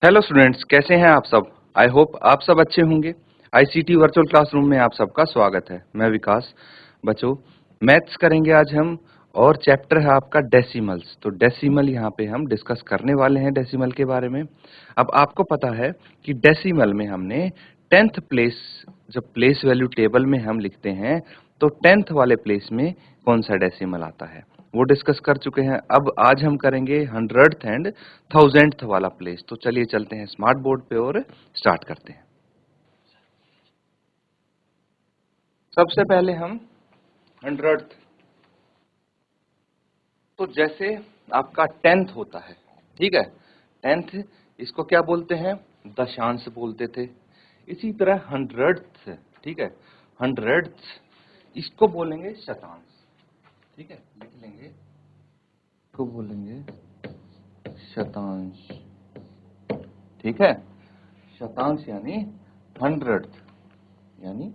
Hello students, कैसे हैं आप सब। आई होप आप सब अच्छे होंगे। आईसीटी वर्चुअल क्लासरूम में आप सबका स्वागत है। मैं विकास। बच्चों, मैथ्स करेंगे आज हम और चैप्टर है आपका डेसिमल्स। तो डेसिमल यहाँ पे हम डिस्कस करने वाले हैं डेसिमल के बारे में। अब आपको पता है कि डेसिमल में हमने 10th प्लेस, जब प्लेस वैल्यू टेबल में हम लिखते हैं तो 10th वाले प्लेस में कौन सा डेसिमल आता है वो डिस्कस कर चुके हैं। अब आज हम करेंगे 100th एंड 1000th वाला प्लेस। तो चलिए चलते हैं स्मार्ट बोर्ड पे और स्टार्ट करते हैं। सबसे पहले हम 100th, तो जैसे आपका 10th होता है, ठीक है। 10th इसको क्या बोलते हैं, दशांश बोलते थे। इसी तरह 100th, ठीक है, 100th इसको बोलेंगे शतांश, ठीक है। लिख लेंगे, इसको बोलेंगे शतांश, ठीक है। शतांश यानी 100th यानी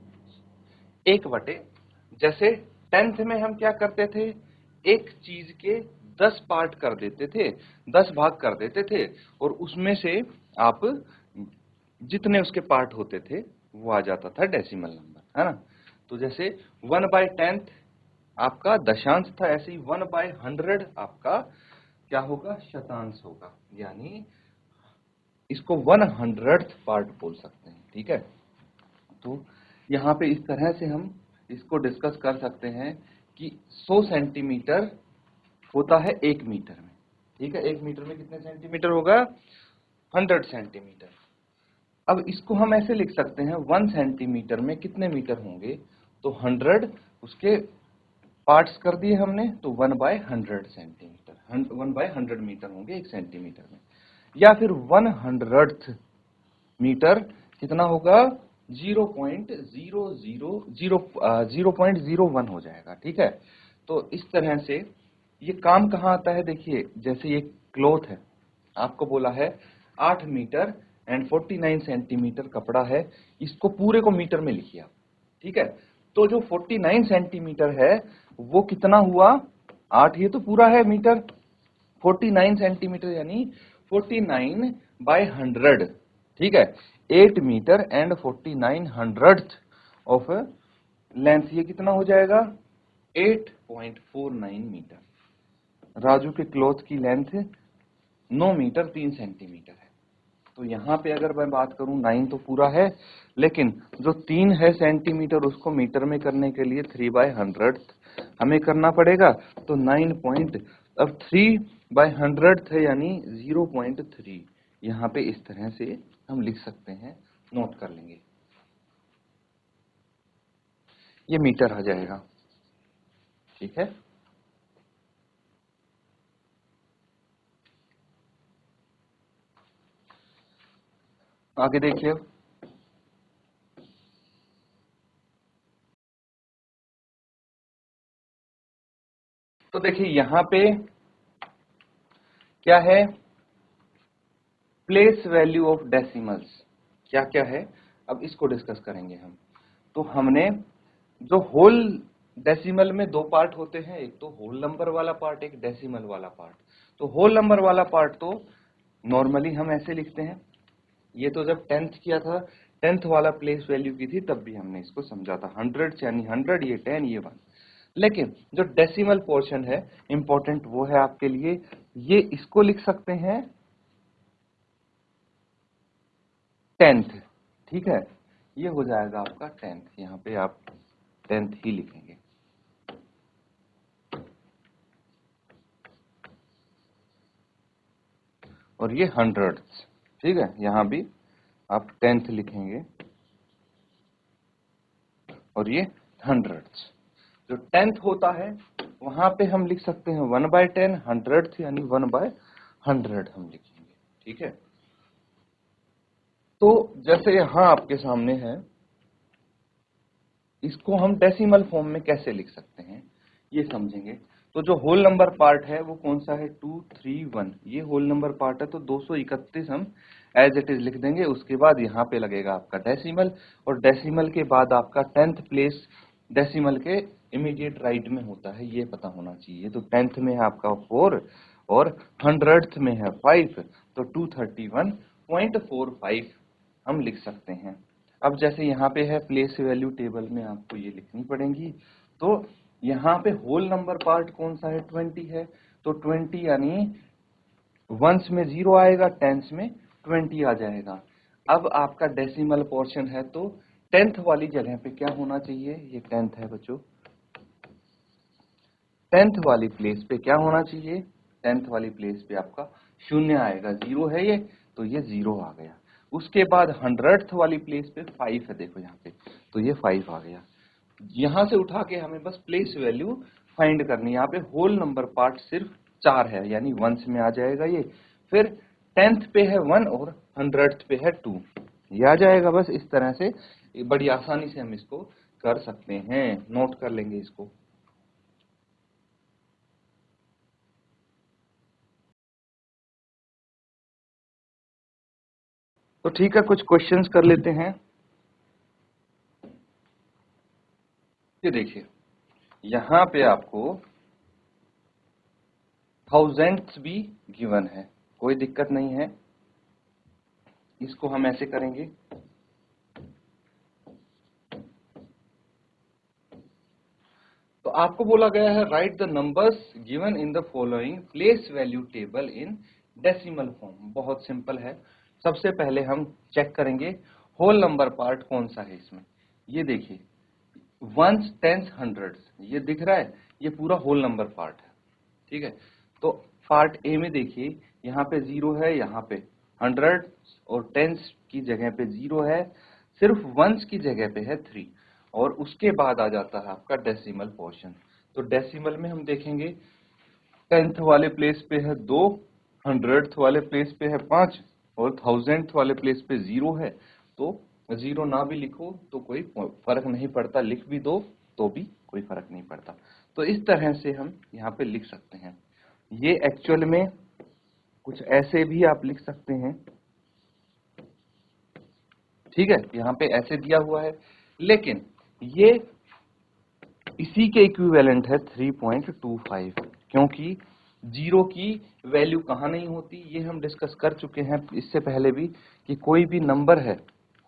1/, जैसे 10th में हम क्या करते थे, एक चीज के 10 पार्ट कर देते थे, 10 भाग कर देते थे और उसमें से आप जितने उसके पार्ट होते थे वो आ जाता था डेसिमल नंबर, है ना। तो जैसे 1/10 आपका दशांश था, ऐसे ही 1/100 आपका क्या होगा, शतांश होगा। यानी इसको 100th पार्ट बोल सकते हैं, ठीक है। तो यहाँ पे इस तरह से हम इसको डिस्कस कर सकते हैं कि 100 सेंटीमीटर होता है 1 मीटर में, ठीक है। 1 मीटर में कितने सेंटीमीटर होगा, 100 सेंटीमीटर। अब इसको हम ऐसे लिख सकते हैं, 1 सेंटीमीटर में कितने मीटर होंगे, तो 100 उसके पार्ट्स कर दिए हमने, तो 1/100 सेंटीमीटर, 1/100 मीटर होंगे 1 सेंटीमीटर में। या फिर 100th मीटर कितना होगा, 0.001 हो जाएगा, ठीक है। तो इस तरह से ये काम कहाँ आता है, देखिए जैसे ये क्लॉथ है, आपको बोला है 8 मीटर एंड 49 सेंटीमीटर कपड़ा है, इसको पूरे को मीटर में लिखिए आप, ठीक है। तो जो 49 सेंटीमीटर है वो कितना हुआ, 8, ये तो पूरा है मीटर, 49 सेंटीमीटर यानी 49/100, ठीक है। 8 मीटर एंड 49/100 ऑफ लेंथ, ये कितना हो जाएगा, 8.49 मीटर। राजू के क्लॉथ की लेंथ 9 मीटर 3 सेंटीमीटर है। तो यहाँ पे अगर मैं बात करूं, 9 तो पूरा है, लेकिन जो 3 है सेंटीमीटर उसको मीटर में करने के लिए 3/100 हमें करना पड़ेगा। तो 9 पॉइंट, अब 3/100 है यानी 0.3, यहाँ पे इस तरह से हम लिख सकते हैं, नोट कर लेंगे, ये मीटर आ जाएगा, ठीक है। आगे देखिए, तो देखिए यहाँ पे क्या है, प्लेस वैल्यू ऑफ डेसिमल्स क्या क्या है, अब इसको डिस्कस करेंगे हम। तो हमने जो होल डेसिमल में दो पार्ट होते हैं, एक तो होल नंबर वाला पार्ट, एक डेसिमल वाला पार्ट। तो होल नंबर वाला पार्ट तो नॉर्मली हम ऐसे लिखते हैं, ये तो जब 10th किया था, 10th वाला प्लेस वैल्यू की थी तब भी हमने इसको समझा था, 100 यानी 100, ये 10, ये 1। लेकिन जो डेसिमल पोर्शन है इंपॉर्टेंट वो है आपके लिए, ये इसको लिख सकते हैं 10th, ठीक है। ये हो जाएगा आपका 10th, यहाँ पे आप 10th ही लिखेंगे। और ये 100, ठीक है, यहाँ भी आप 10th लिखेंगे और ये 100। जो 10th होता है वहां पे हम लिख सकते हैं 1/10, 100th यानी 1/100 हम लिखेंगे, ठीक है। तो जैसे यहाँ आपके सामने है, इसको हम डेसिमल फॉर्म में कैसे लिख सकते हैं ये समझेंगे। तो जो होल नंबर पार्ट है वो कौन सा है, 231, ये होल नंबर पार्ट है, तो 231 हम एज इट इज लिख देंगे। उसके बाद यहाँ पे लगेगा आपका डेसिमल, और डेसिमल के बाद आपका 10th प्लेस डेसिमल के इमीडिएट राइट में होता है, ये पता होना चाहिए। तो 10th में है आपका 4 और 100th में है 5, तो 231 0.45 हम लिख सकते हैं। अब जैसे यहाँ पे है प्लेस वैल्यू टेबल में आपको ये लिखनी पड़ेंगी, तो यहाँ पे होल नंबर पार्ट कौन सा है, 20 है, तो 20 यानी वंस में 0 आएगा, टेंस में 20 आ जाएगा। अब आपका डेसिमल पोर्शन है तो 10th वाली जगह पे क्या होना चाहिए, ये 10th है बच्चों, 10th वाली प्लेस पे क्या होना चाहिए, 10th वाली प्लेस पे आपका 0 आएगा, 0 है ये, तो ये 0 आ गया। उसके बाद 100th वाली प्लेस पे 5 है, देखो यहाँ पे, तो ये 5 आ गया। यहां से उठा के हमें बस प्लेस वैल्यू फाइंड करनी है। यहाँ पे होल नंबर पार्ट सिर्फ 4 है, यानी वंस में आ जाएगा ये। फिर 10th पे है 1 और 100th पे है 2, ये आ जाएगा। बस इस तरह से बड़ी आसानी से हम इसको कर सकते हैं, नोट कर लेंगे इसको। तो ठीक है, कुछ क्वेश्चंस कर लेते हैं। ये देखिए, यहाँ पे आपको थाउजेंड्स भी गिवन है, कोई दिक्कत नहीं है। इसको हम ऐसे करेंगे, तो आपको बोला गया है right the numbers given in the following place value table in decimal form. बहुत सिंपल है। सबसे पहले हम चेक करेंगे होल नंबर पार्ट कौन सा है इसमें। ये देखिए, वंस, टेंस, हंड्रेड्स, ये दिख रहा है, ये पूरा होल नंबर पार्ट है, ठीक है। तो पार्ट ए में देखिए, यहाँ पे 0 है, यहाँ पे 100 और टेंस की जगह पे 0 है, सिर्फ वंस की जगह पे है 3, और उसके बाद आ जाता है आपका डेसिमल पोर्शन। तो डेसिमल में हम देखेंगे, 10th वाले प्लेस पे है 2, 100th वाले प्लेस पे है 5 और 1000th वाले प्लेस पे 0 है। तो 0 ना भी लिखो तो कोई फर्क नहीं पड़ता, लिख भी दो तो भी कोई फर्क नहीं पड़ता। तो इस तरह से हम यहाँ पे लिख सकते हैं। ये एक्चुअल में कुछ ऐसे भी आप लिख सकते हैं, ठीक है, यहाँ पे ऐसे दिया हुआ है, लेकिन ये इसी के इक्विवेलेंट है 3.25, क्योंकि 0 की वैल्यू कहाँ नहीं होती, ये हम डिस्कस कर चुके हैं इससे पहले भी, कि कोई भी नंबर है,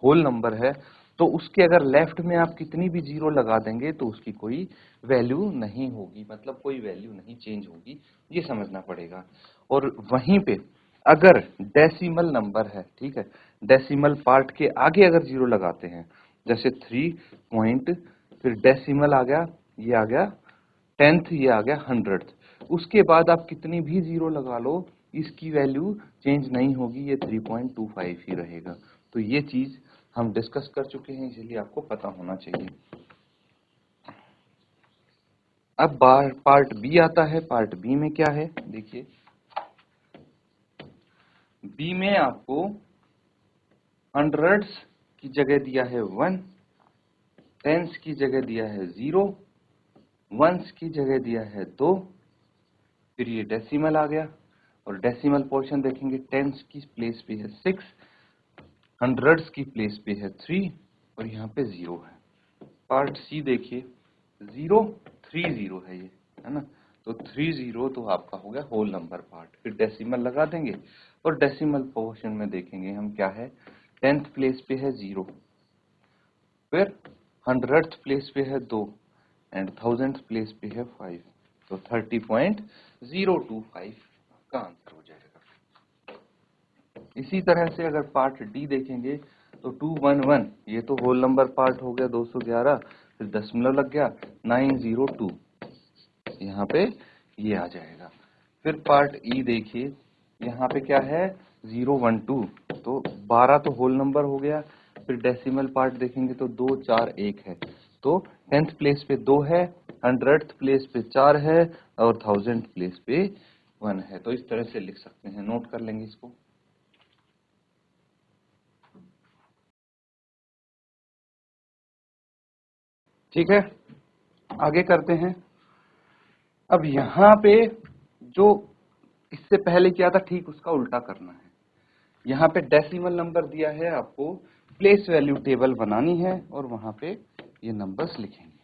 होल नंबर है, तो उसके अगर लेफ्ट में आप कितनी भी 0 लगा देंगे तो उसकी कोई वैल्यू नहीं होगी, मतलब कोई वैल्यू नहीं चेंज होगी, ये समझना पड़ेगा। और वहीं पे अगर डेसिमल नंबर है, ठीक है, डेसिमल पार्ट के आगे अगर 0 लगाते हैं, जैसे 3 पॉइंट, फिर डेसिमल आ गया, ये आ गया 10th, ये आ गया 100th, उसके बाद आप कितनी भी 0 लगा लो, इसकी वैल्यू चेंज नहीं होगी, ये 3.25 ही रहेगा। तो ये चीज हम डिस्कस कर चुके हैं, इसलिए आपको पता होना चाहिए। अब पार्ट बी आता है। पार्ट बी में क्या है, देखिए, बी में आपको हंड्रेड्स की जगह दिया है 1, टेंस की जगह दिया है 0, वंस की जगह दिया है 2, फिर ये डेसिमल आ गया, और डेसिमल पोर्शन देखेंगे, टेंस की प्लेस पे है 6, हंड्रेड्स की प्लेस पे है 3, और यहाँ पे 0 है। पार्ट सी देखिए, 0 3 0 है ये, है ना, तो 3 0 तो आपका हो गया होल नंबर पार्ट। फिर डेसिमल लगा देंगे, और डेसिमल पोर्शन में देखेंगे हम क्या है, 10th प्लेस पे है 0, फिर 100th प्लेस पे है 2, एंड 1000th प्लेस पे है 5, तो 30.025 का आंसर हो जाएगा। इसी तरह से अगर पार्ट डी देखेंगे, तो 211, ये तो होल नंबर पार्ट हो गया 211, फिर दशमलव लग गया 902, यहाँ पे ये आ जाएगा। फिर पार्ट ई देखिए, यहाँ पे क्या है 012, तो 12 तो होल नंबर हो गया। फिर डेसिमल पार्ट देखेंगे तो 2 4 1 है, तो 10th प्लेस पे 2 है, 100th प्लेस पे 4 है, और 1000th प्लेस पे 1 है। तो इस तरह से लिख सकते हैं, नोट कर लेंगे इसको। ठीक है, आगे करते हैं। अब यहाँ पे जो इससे पहले किया था, ठीक उसका उल्टा करना है। यहाँ पे डेसिमल नंबर दिया है, आपको प्लेस वैल्यू टेबल बनानी है और वहां पे ये नंबर्स लिखेंगे,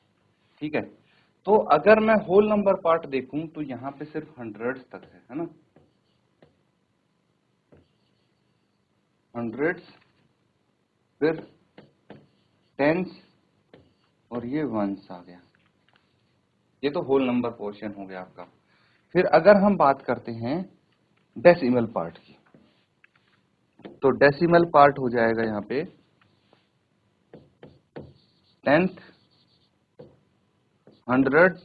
ठीक है। तो अगर मैं होल नंबर पार्ट देखूं तो यहाँ पे सिर्फ हंड्रेड्स तक है ना, हंड्रेड्स, फिर टेंस और ये वंस आ गया। ये तो होल नंबर पोर्शन हो गया आपका। फिर अगर हम बात करते हैं डेसिमल पार्ट की, तो डेसिमल पार्ट हो जाएगा यहाँ पे टेंथ, हंड्रेड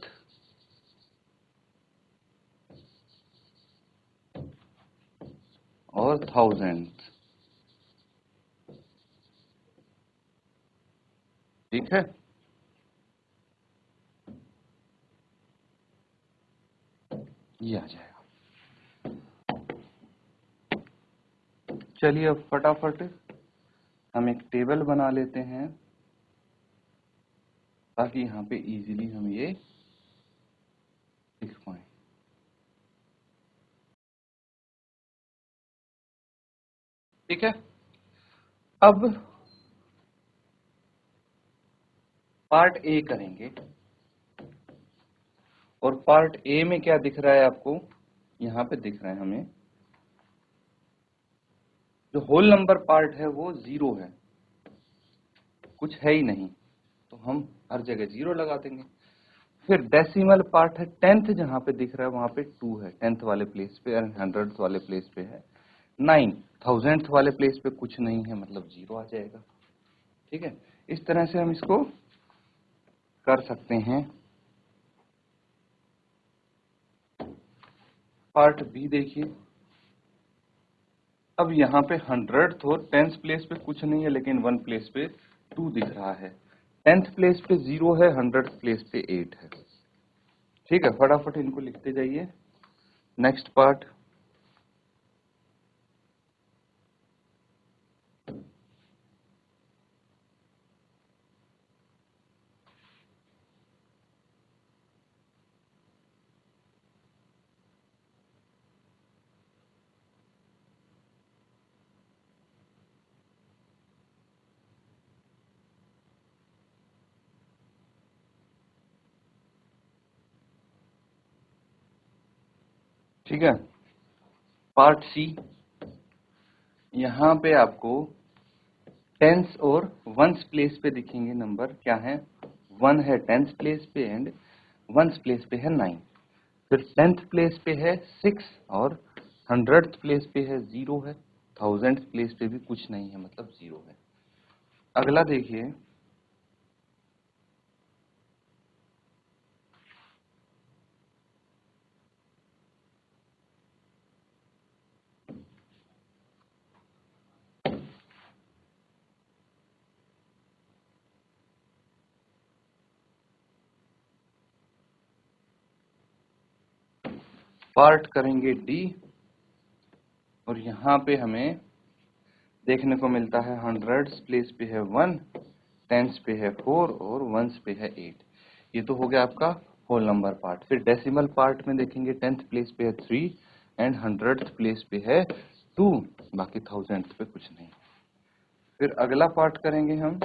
और थाउजेंड। ठीक है, ये आ जाएगा। चलिए अब फटाफट हम एक टेबल बना लेते हैं ताकि यहाँ पे इजीली हम ये लिख पाए। ठीक है, अब पार्ट ए करेंगे। और पार्ट ए में क्या दिख रहा है आपको, यहाँ पे दिख रहा है हमें जो होल नंबर पार्ट है वो 0 है, कुछ है ही नहीं, तो हम हर जगह 0 लगा देंगे। फिर डेसिमल पार्ट है टेंथ, जहां पे दिख रहा है वहां पे 2 है, टेंथ वाले प्लेस पे, और हंड्रेड्थ वाले प्लेस पे है 9, थाउजेंड्थ वाले प्लेस पे कुछ नहीं है, मतलब 0 आ जाएगा। ठीक है, इस तरह से हम इसको कर सकते हैं। पार्ट बी देखिए, अब यहाँ पे हंड्रेड्थ और टेंथ प्लेस पे कुछ नहीं है, लेकिन वन प्लेस पे 2 दिख रहा है, टेंथ प्लेस पे 0 है, हंड्रेड्थ प्लेस पे 8 है। ठीक है, फटाफट इनको लिखते जाइए। नेक्स्ट पार्ट, ठीक है, पार्ट सी, यहाँ पे आपको टेंस और वंस प्लेस पे दिखेंगे नंबर, क्या है, 1 है टेंस प्लेस पे एंड वंस प्लेस पे है 9, फिर टेंथ प्लेस पे है 6 और हंड्रेड्थ प्लेस पे है 0 है, थाउजेंड प्लेस पे भी कुछ नहीं है, मतलब 0 है। अगला देखिए, पार्ट करेंगे डी, और यहाँ पे हमें देखने को मिलता है हंड्रेड्स प्लेस पे है 1, टेंस पे है 4 और वंस पे है 8। ये तो हो गया आपका होल नंबर पार्ट। फिर डेसिमल पार्ट में देखेंगे टेंथ प्लेस पे है 3 एंड हंड्रेड्थ प्लेस पे है 2, बाकी थाउजेंड्थ पे कुछ नहीं। फिर अगला पार्ट करेंगे हम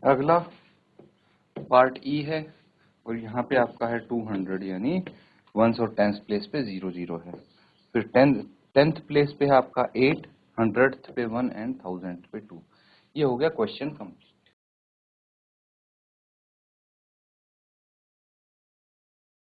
अगला पार्ट ई है, और यहाँ पे आपका है 200, यानी वंस और टेंथ प्लेस पे 0 0 है। फिर टेंथ प्लेस पे है आपका 8, हंड्रेड्थ पे 1 एंड थाउजेंड पे 2। ये हो गया क्वेश्चन कंप्लीट।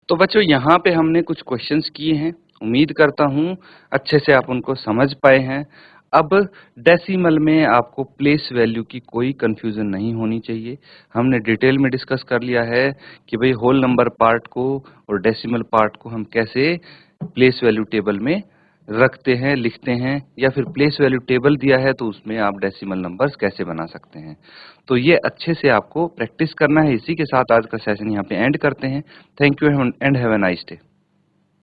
तो बच्चों, यहाँ पे हमने कुछ क्वेश्चंस किए हैं, उम्मीद करता हूँ अच्छे से आप उनको समझ पाए हैं। अब डेसिमल में आपको प्लेस वैल्यू की कोई कंफ्यूजन नहीं होनी चाहिए। हमने डिटेल में डिस्कस कर लिया है कि भाई होल नंबर पार्ट को और डेसिमल पार्ट को हम कैसे प्लेस वैल्यू टेबल में रखते हैं, लिखते हैं, या फिर प्लेस वैल्यू टेबल दिया है तो उसमें आप डेसिमल नंबर्स कैसे बना सकते हैं। तो ये अच्छे से आपको प्रैक्टिस करना है। इसी के साथ आज का सेशन यहाँ पे एंड करते हैं। Thank you and have a nice day.